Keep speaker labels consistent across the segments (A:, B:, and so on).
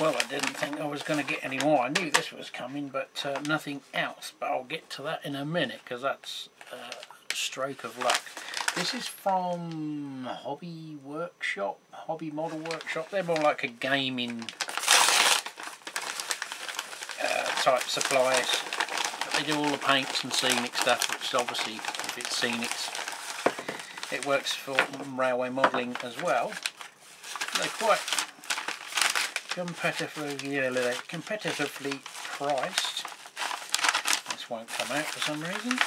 A: Well, I didn't think I was going to get any more. I knew this was coming, but nothing else. But I'll get to that in a minute, because that's a stroke of luck. This is from Hobby Model Workshop. They're more like a gaming type suppliers. But they do all the paints and scenic stuff, which obviously, if it's scenics, it works for railway modelling as well. They're quite competitively priced. This won't come out for some reason.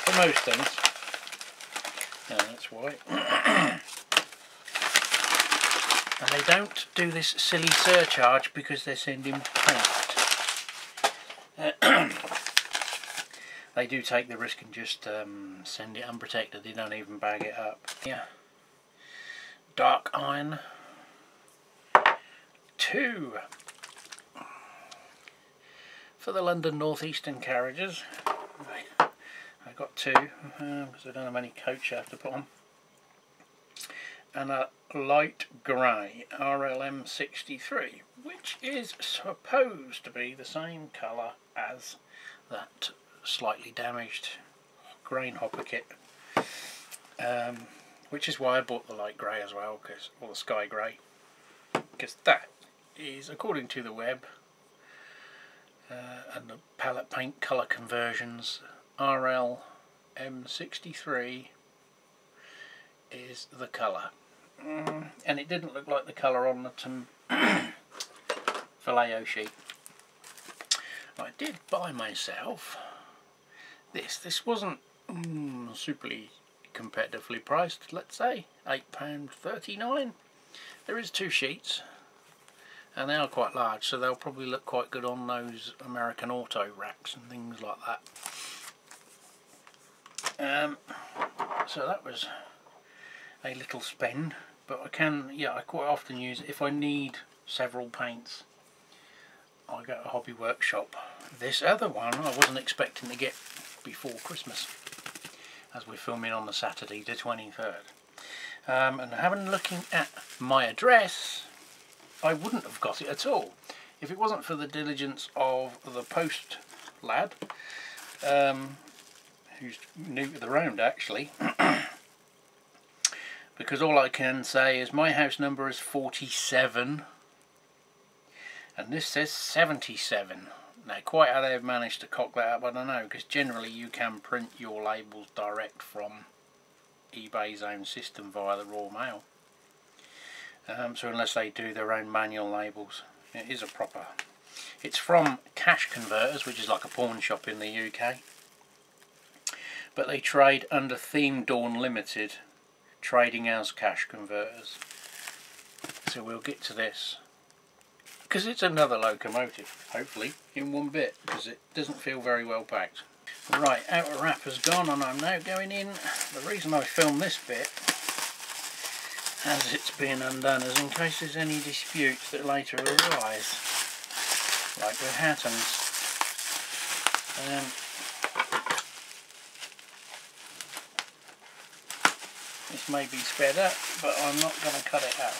A: For most things. No, that's why. And they don't do this silly surcharge because they're sending paint. They do take the risk and just send it unprotected. They don't even bag it up. Yeah. Dark iron 2 for the London North Eastern carriages. I got 2 because I don't have any coach I have to put on, and a light grey RLM 63, which is supposed to be the same colour as that slightly damaged grain hopper kit. Which is why I bought the light grey as well, or the sky grey, because that is, according to the web and the palette paint colour conversions, RLM63 is the colour. And it didn't look like the colour on the Vallejo sheet. I did buy myself this. This wasn't superly competitively priced, let's say £8.39. There is 2 sheets and they are quite large, so they'll probably look quite good on those American Auto racks and things like that. So that was a little spend, but I quite often use it if I need several paints. I go to Hobby Workshop. This other one I wasn't expecting to get before Christmas, as we're filming on the Saturday the 23rd. And having looking at my address, I wouldn't have got it at all if it wasn't for the diligence of the post lad, who's new to the round actually. Because all I can say is my house number is 47 and this says 77. Now, quite how they've managed to cock that up, I don't know, because generally you can print your labels direct from eBay's own system via the raw mail. So unless they do their own manual labels, it is a proper... It's from Cash Converters, which is like a pawn shop in the UK. But they trade under Theme Dawn Limited, trading as Cash Converters. So we'll get to this, because it's another locomotive, hopefully, in one bit, because it doesn't feel very well packed. Right, outer wrapper's gone and I'm now going in. The reason I filmed this bit as it's being undone is in case there's any disputes that later arise, like with Hattons. This may be sped up, but I'm not going to cut it out.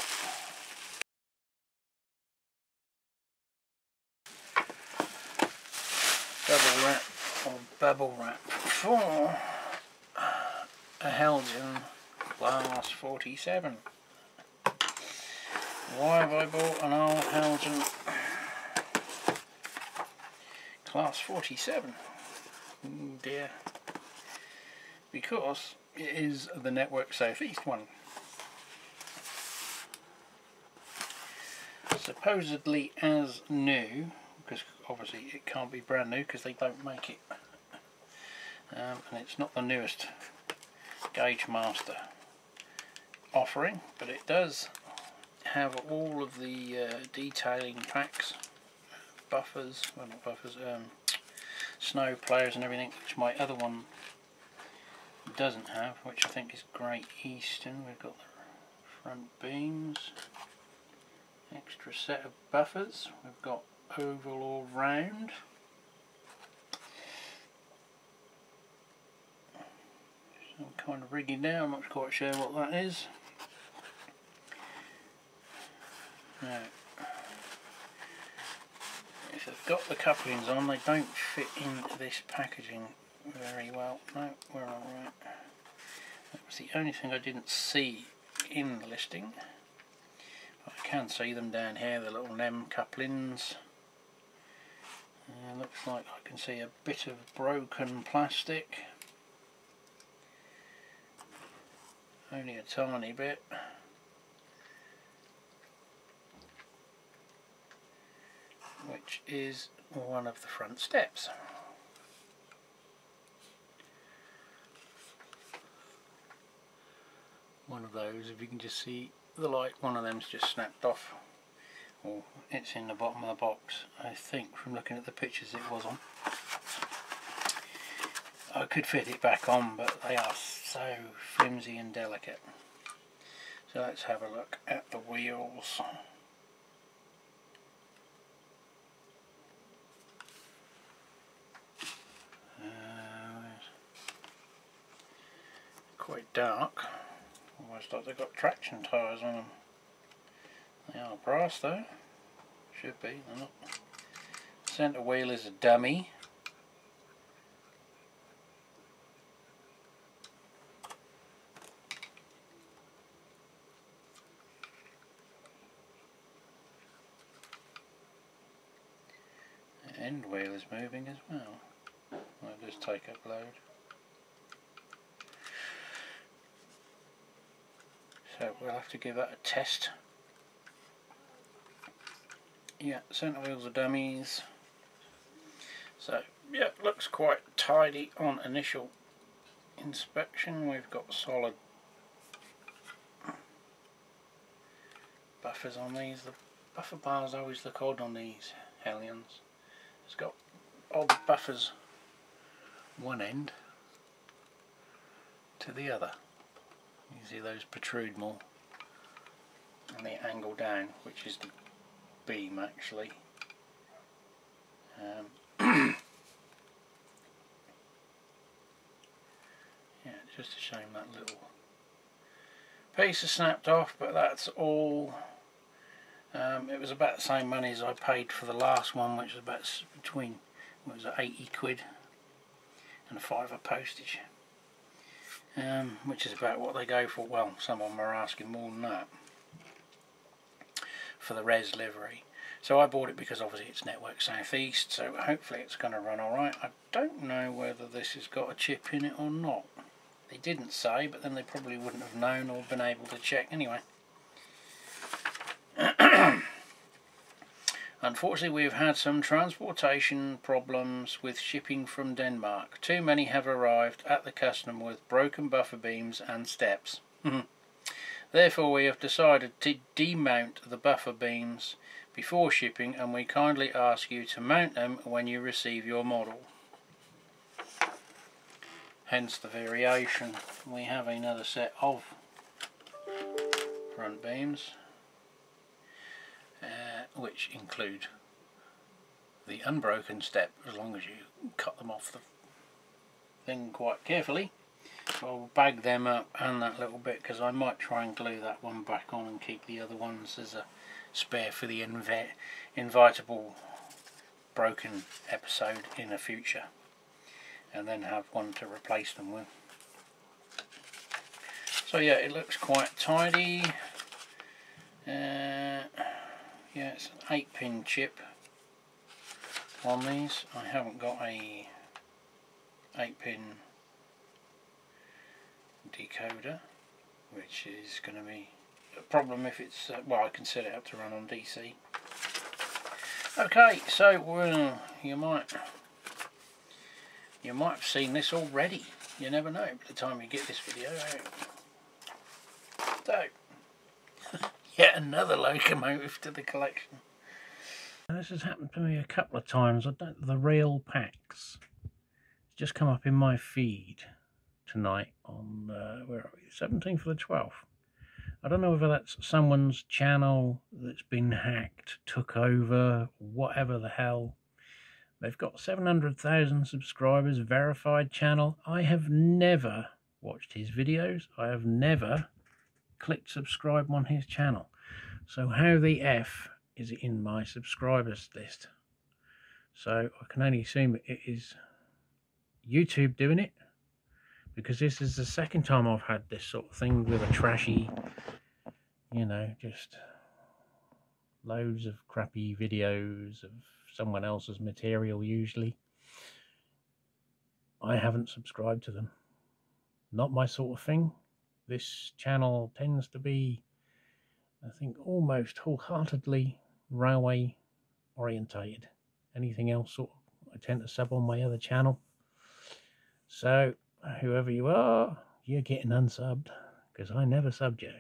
A: Double wrap or bubble wrap for a Helgen Class 47. Why have I bought an old Helgen Class 47? Oh dear. Because it is the Network Southeast one. Supposedly as new, because obviously it can't be brand new because they don't make it, and it's not the newest Gauge Master offering, but it does have all of the detailing packs, buffers, well not buffers, snow players and everything, which my other one doesn't have, which I think is Great Eastern. We've got the front beams, extra set of buffers, we've got oval or round, some kind of rigging there, I'm not quite sure what that is. Now, if they've got the couplings on, they don't fit into this packaging very well. No, we're alright. That was the only thing I didn't see in the listing. I can see them down here, the little NEM couplings. Looks like I can see a bit of broken plastic. Only a tiny bit. Which is one of the front steps. One of those, if you can just see the light, one of them's just snapped off. Or it's in the bottom of the box. I think from looking at the pictures it was on. I could fit it back on, but they are so flimsy and delicate. So let's have a look at the wheels. Quite dark. Almost like they've got traction tyres on them. They are brass though. Should be, they're not. Centre wheel is a dummy. The end wheel is moving as well. I'll just take up load. So we'll have to give that a test. Yeah, centre wheels are dummies. So yeah, looks quite tidy on initial inspection. We've got solid buffers on these. The buffer bars always look odd on these Hellions. It's got odd buffers one end to the other. You see those protrude more, and they angle down, which is the beam actually. Yeah, it's just a shame that little piece is snapped off, but that's all. It was about the same money as I paid for the last one, which was about between, what was it, 80 quid and a £5 postage. Which is about what they go for. Well, some of them are asking more than that for the res livery. So I bought it because obviously it's Network Southeast, so hopefully it's going to run alright. I don't know whether this has got a chip in it or not. They didn't say, but then they probably wouldn't have known or been able to check anyway. Unfortunately, we've had some transportation problems with shipping from Denmark. Too many have arrived at the custom with broken buffer beams and steps. Therefore, we have decided to demount the buffer beams before shipping, and we kindly ask you to mount them when you receive your model. Hence the variation. We have another set of front beams. Which include the unbroken step, as long as you cut them off the thing quite carefully. So I'll bag them up and that little bit, because I might try and glue that one back on and keep the other ones as a spare for the invitable broken episode in the future, and then have one to replace them with. So yeah, it looks quite tidy. Yeah, it's an 8-pin chip on these. I haven't got a 8-pin decoder, which is going to be a problem if it's, well, I can set it up to run on DC. Okay, so you might have seen this already. You never know by the time you get this video out. So, yet another locomotive to the collection. This has happened to me a couple of times. The rail packs just come up in my feed tonight on where are we? 17th of the 12th. I don't know whether that's someone's channel that's been hacked, took over, whatever the hell. They've got 700,000 subscribers, verified channel. I have never watched his videos. I have never clicked subscribe on his channel. So how the F is it in my subscribers list? So I can only assume it is YouTube doing it, because this is the second time I've had this sort of thing with a trashy, you know, just loads of crappy videos of someone else's material usually. I haven't subscribed to them. Not my sort of thing. This channel tends to be, I think, almost wholeheartedly railway orientated. Anything else sort of, I tend to sub on my other channel. So whoever you are, you're getting unsubbed, because I never subbed you.